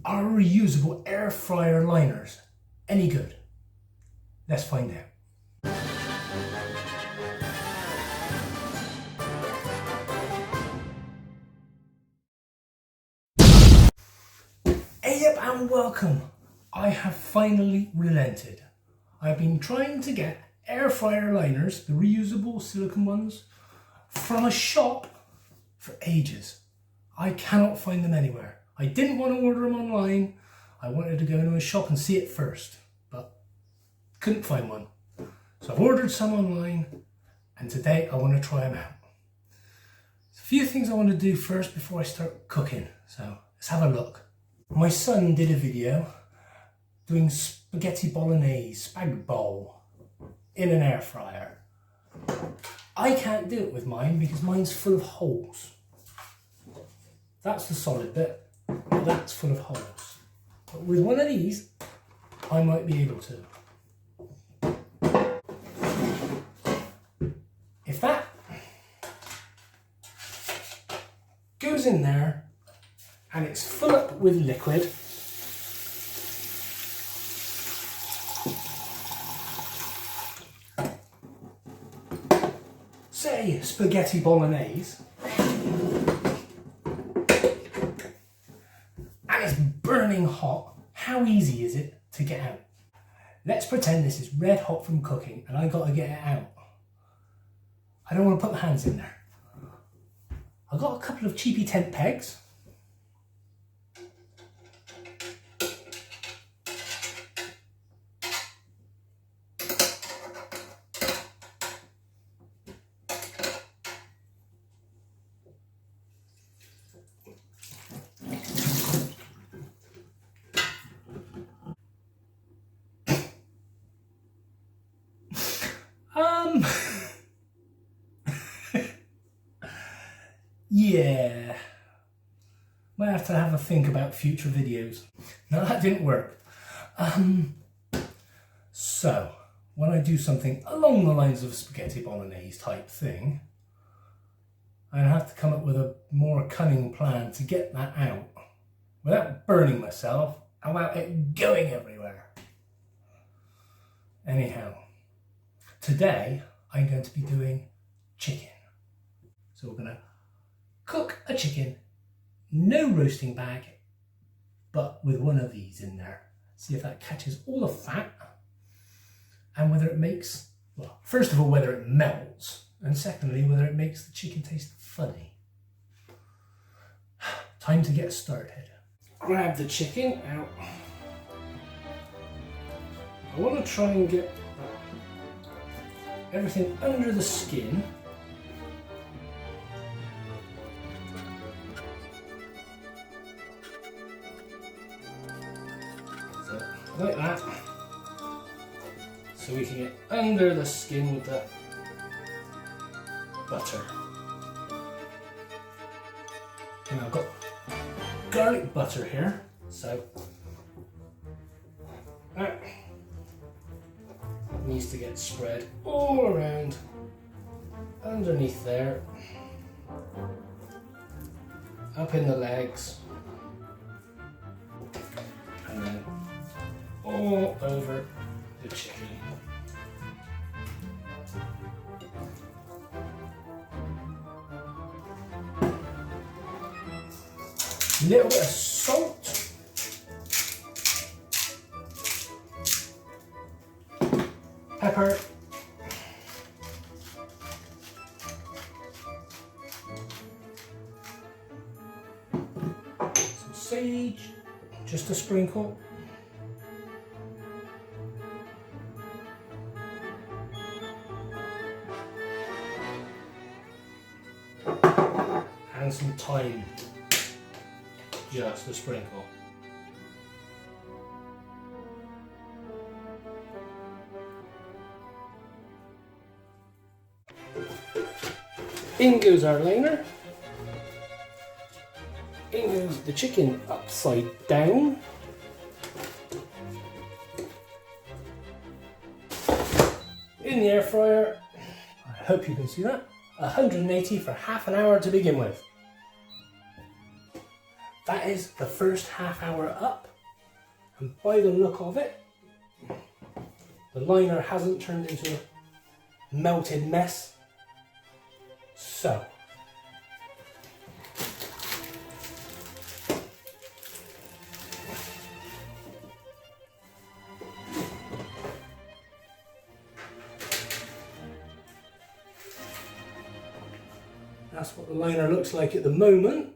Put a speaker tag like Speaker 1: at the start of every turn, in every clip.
Speaker 1: Are reusable air fryer liners any good? Let's find out. Hey up and welcome. I have finally relented. I've been trying to get air fryer liners, the reusable silicone ones, from a shop for ages. I cannot find them anywhere. I didn't want to order them online. I wanted to go into a shop and see it first, but couldn't find one. So I've ordered some online, and today I want to try them out. There's a few things I want to do first before I start cooking, so let's have a look. My son did a video doing spaghetti bolognese, spag bowl, in an air fryer. I can't do it with mine because mine's full of holes. That's the solid bit, but that's full of holes. But with one of these, I might be able to. If that goes in there and it's full up with liquid, say spaghetti bolognese, and it's burning hot, how easy is it to get out? Let's pretend this is red hot from cooking and I gotta get it out. I don't want to put my hands in there. I've got a couple of cheapy tent pegs. Yeah, might have to have a think about future videos. No, that didn't work. So, when I do something along the lines of a spaghetti bolognese type thing, I have to come up with a more cunning plan to get that out without burning myself and without it going everywhere. Anyhow, today I'm going to be doing chicken. So we're going to cook a chicken, no roasting bag, but with one of these in there. See if that catches all the fat and whether it makes, well, first of all, whether it melts, and secondly, whether it makes the chicken taste funny. Time to get started. Grab the chicken out. I want to try and get everything under the skin. Like that, so we can get under the skin with the butter. And I've got garlic butter here, so that needs to get spread all around underneath there, up in the legs, and then all over the chicken. A little bit of salt, pepper, some sage, just a sprinkle. And some thyme, just a sprinkle. In goes our liner. In goes the chicken upside down. In the air fryer. I hope you can see that. 180 for half an hour to begin with. that is the first half hour up, and by the look of it, the liner hasn't turned into a melted mess. So, that's what the liner looks like at the moment.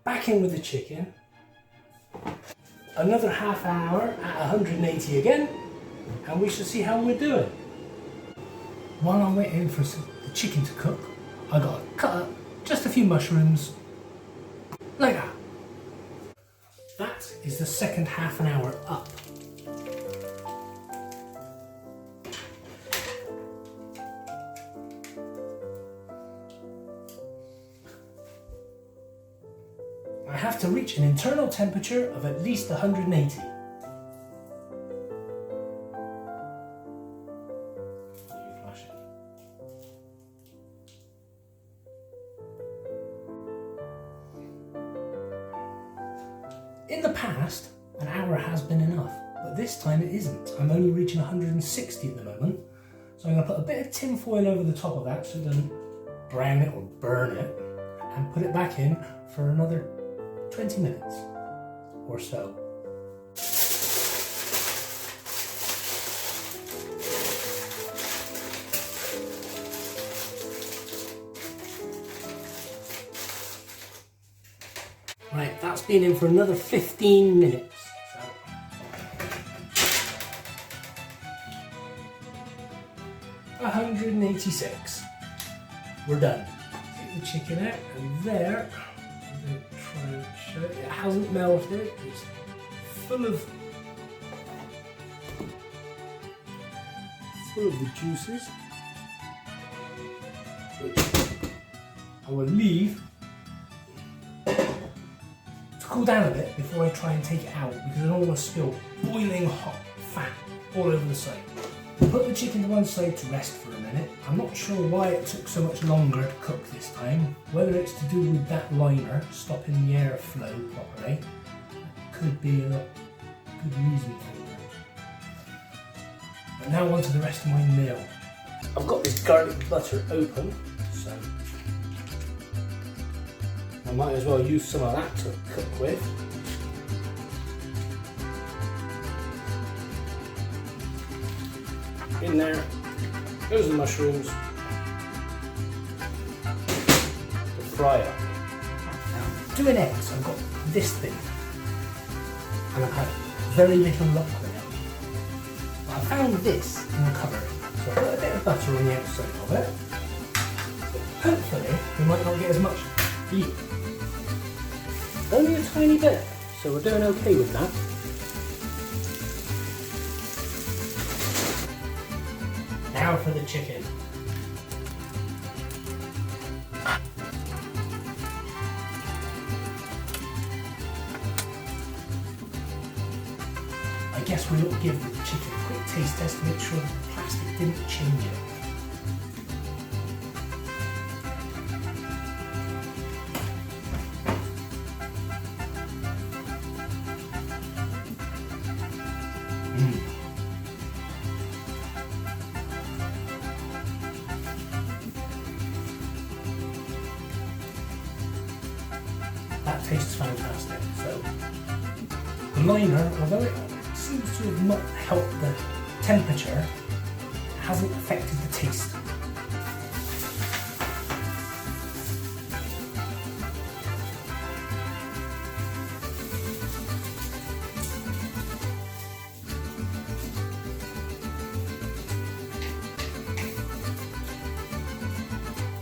Speaker 1: Back in with the chicken. Another half hour at 180 again, and we shall see how we're doing. While I'm waiting for the chicken to cook, I got to cut up just a few mushrooms, like that. That is the second half an hour up. I have to reach an internal temperature of at least 180. In the past, an hour has been enough, but this time it isn't. I'm only reaching 160 at the moment, so I'm going to put a bit of tin foil over the top of that so it doesn't brown it or burn it, and put it back in for another 20 minutes or so. Right, that's been in for another 15 minutes. So. 186. We're done. Take the chicken out, and there, I'm going to try and show it. It hasn't melted. It's full of the juices, which I will leave cool down a bit before I try and take it out, because I don't want to spill boiling hot fat all over the side. Put the chicken to one side to rest for a minute. I'm not sure why it took so much longer to cook this time, whether it's to do with that liner stopping the airflow properly. That could be a good reason for that. But now on to the rest of my meal. I've got this garlic butter open, so I might as well use some of that to cook with. In there goes the mushrooms to fry up. Now, doing eggs, I've got this thing, and I've had very little luck with it. But I found this in the cupboard, so I put a bit of butter on the outside of it. So hopefully, we might not get as much heat. Only a tiny bit, so we're doing okay with that. Now for the chicken. I guess we'll give the chicken a quick taste test to make sure that the plastic didn't change it. That tastes fantastic. So the liner, although it seems to have not helped the temperature, it hasn't affected the taste.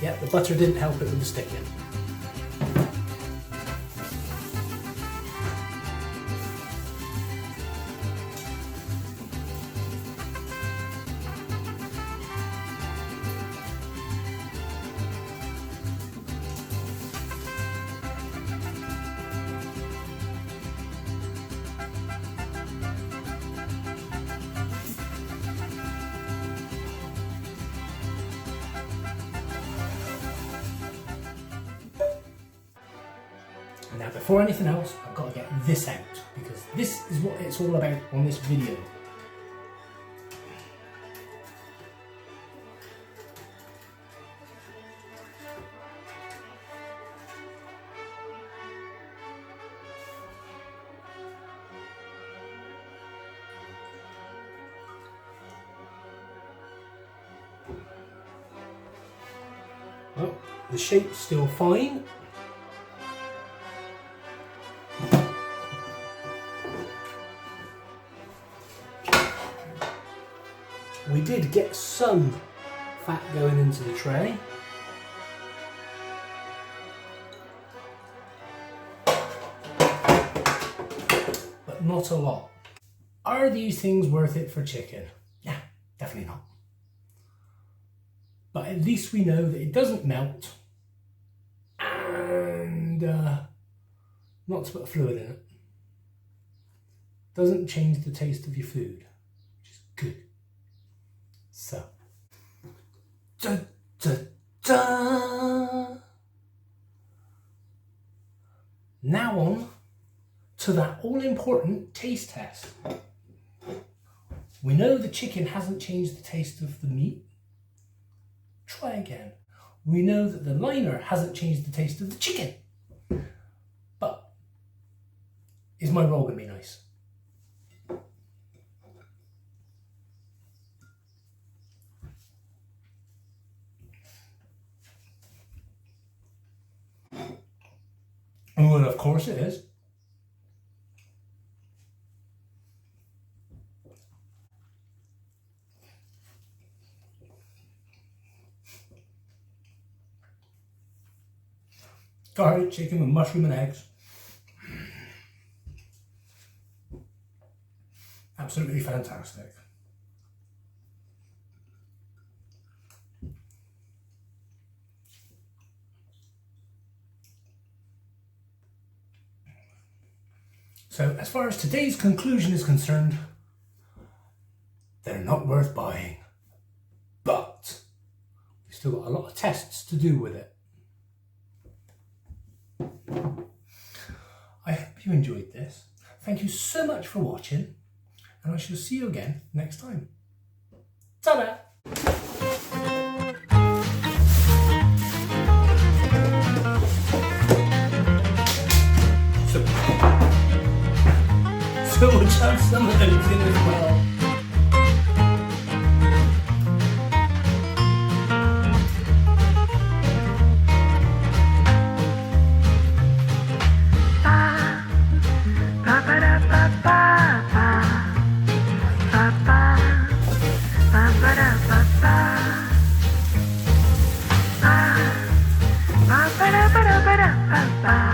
Speaker 1: Yeah, the butter didn't help it with the sticking. Now before anything else, I've got to get this out because this is what it's all about on this video. Well, the shape's still fine. We did get some fat going into the tray. But not a lot. Are these things worth it for chicken? Yeah, definitely not. But at least we know that it doesn't melt and not to put fluid in it. Doesn't change the taste of your food, which is good. So, da, da, da. Now on to that all-important taste test. We know the chicken hasn't changed the taste of the meat. Try again. We know that the liner hasn't changed the taste of the chicken. But is my roll going to be nice? Well, of course it is. Garlic chicken with mushroom and eggs. Absolutely fantastic. So as far as today's conclusion is concerned, they're not worth buying. But we've still got a lot of tests to do with it. I hope you enjoyed this. Thank you so much for watching, and I shall see you again next time. Ta-da! So we'll chuck some of those in as well.
Speaker 2: Ba ba da ba da ba da ba ba.